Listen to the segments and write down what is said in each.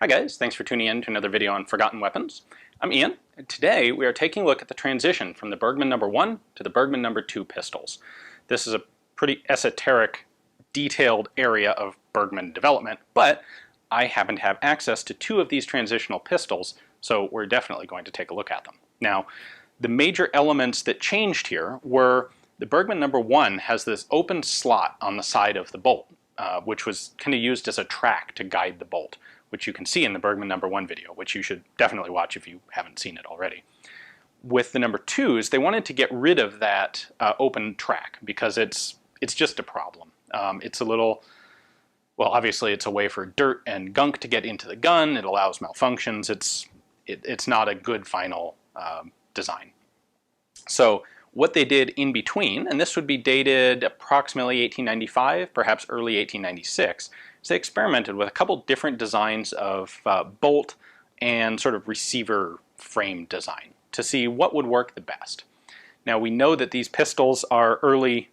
Hi guys, thanks for tuning in to another video on Forgotten Weapons. I'm Ian, and today we are taking a look at the transition from the Bergmann No. 1 to the Bergmann No. 2 pistols. This is a pretty esoteric, detailed area of Bergmann development, but I happen to have access to two of these transitional pistols, so we're definitely going to take a look at them. Now, the major elements that changed here were the Bergmann No. 1 has this open slot on the side of the bolt, which was kind of used as a track to guide the bolt, which you can see in the Bergmann No. 1 video, which you should definitely watch if you haven't seen it already. With the No. 2s, they wanted to get rid of that open track because it's just a problem. It's a little, well, obviously it's a way for dirt and gunk to get into the gun. It allows malfunctions. It's not a good final design. So what they did in between, and this would be dated approximately 1895, perhaps early 1896, is they experimented with a couple different designs of bolt and sort of receiver frame design to see what would work the best. Now we know that these pistols are early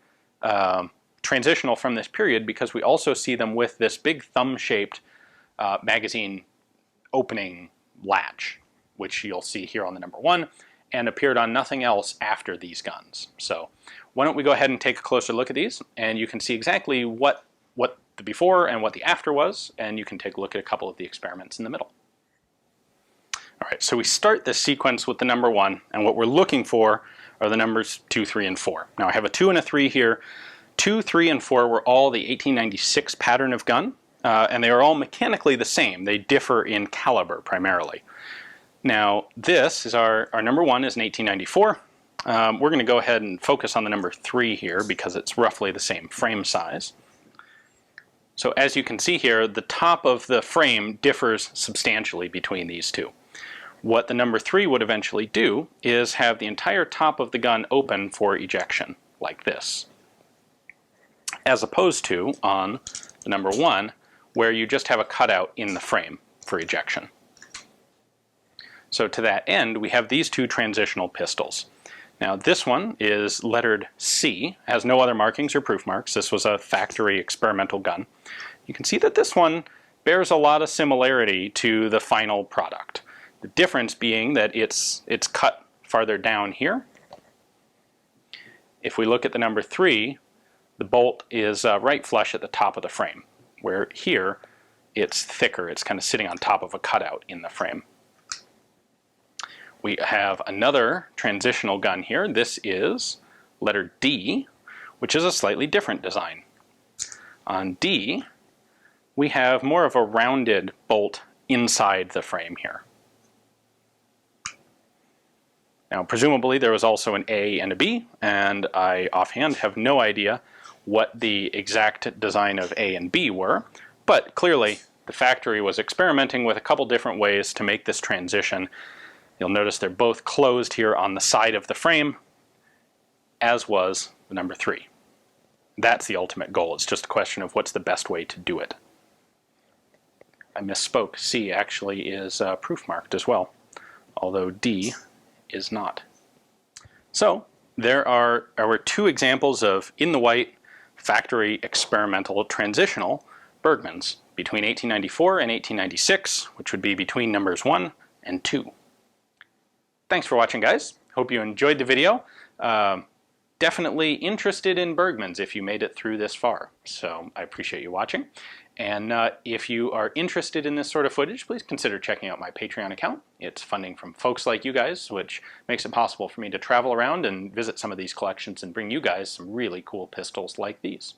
transitional from this period because we also see them with this big thumb-shaped magazine opening latch, which you'll see here on the No. 1, and appeared on nothing else after these guns. So why don't we go ahead and take a closer look at these, and you can see exactly what the before and what the after was, and you can take a look at a couple of the experiments in the middle. All right, so we start this sequence with the No. 1, and what we're looking for are the numbers 2, 3, and 4. Now I have a 2 and a 3 here. 2, 3, and 4 were all the 1896 pattern of gun, and they are all mechanically the same. They differ in caliber primarily. Now this is our No. 1 is in 1894. We're going to go ahead and focus on the No. 3 here because it's roughly the same frame size. So as you can see here, the top of the frame differs substantially between these two. What the No. 3 would eventually do is have the entire top of the gun open for ejection, like this. As opposed to on the No. 1, where you just have a cutout in the frame for ejection. So to that end, we have these two transitional pistols. Now this one is lettered C, has no other markings or proof marks. This was a factory experimental gun. You can see that this one bears a lot of similarity to the final product. The difference being that it's cut farther down here. If we look at the No. 3, the bolt is right flush at the top of the frame, where here it's thicker. It's kind of sitting on top of a cutout in the frame. We have another transitional gun here. This is letter D, which is a slightly different design. On D, we have more of a rounded bolt inside the frame here. Now, presumably there was also an A and a B, and I offhand have no idea what the exact design of A and B were, but clearly the factory was experimenting with a couple different ways to make this transition. You'll notice they're both closed here on the side of the frame, as was the No. 3. That's the ultimate goal. It's just a question of what's the best way to do it. I misspoke. C actually is proof marked as well, although D is not. So there are our two examples of in the white factory experimental transitional Bergmanns between 1894 and 1896, which would be between numbers 1 and 2. Thanks for watching, guys. Hope you enjoyed the video. Definitely interested in Bergmanns if you made it through this far. So I appreciate you watching. And if you are interested in this sort of footage, please consider checking out my Patreon account. It's funding from folks like you guys, which makes it possible for me to travel around and visit some of these collections and bring you guys some really cool pistols like these.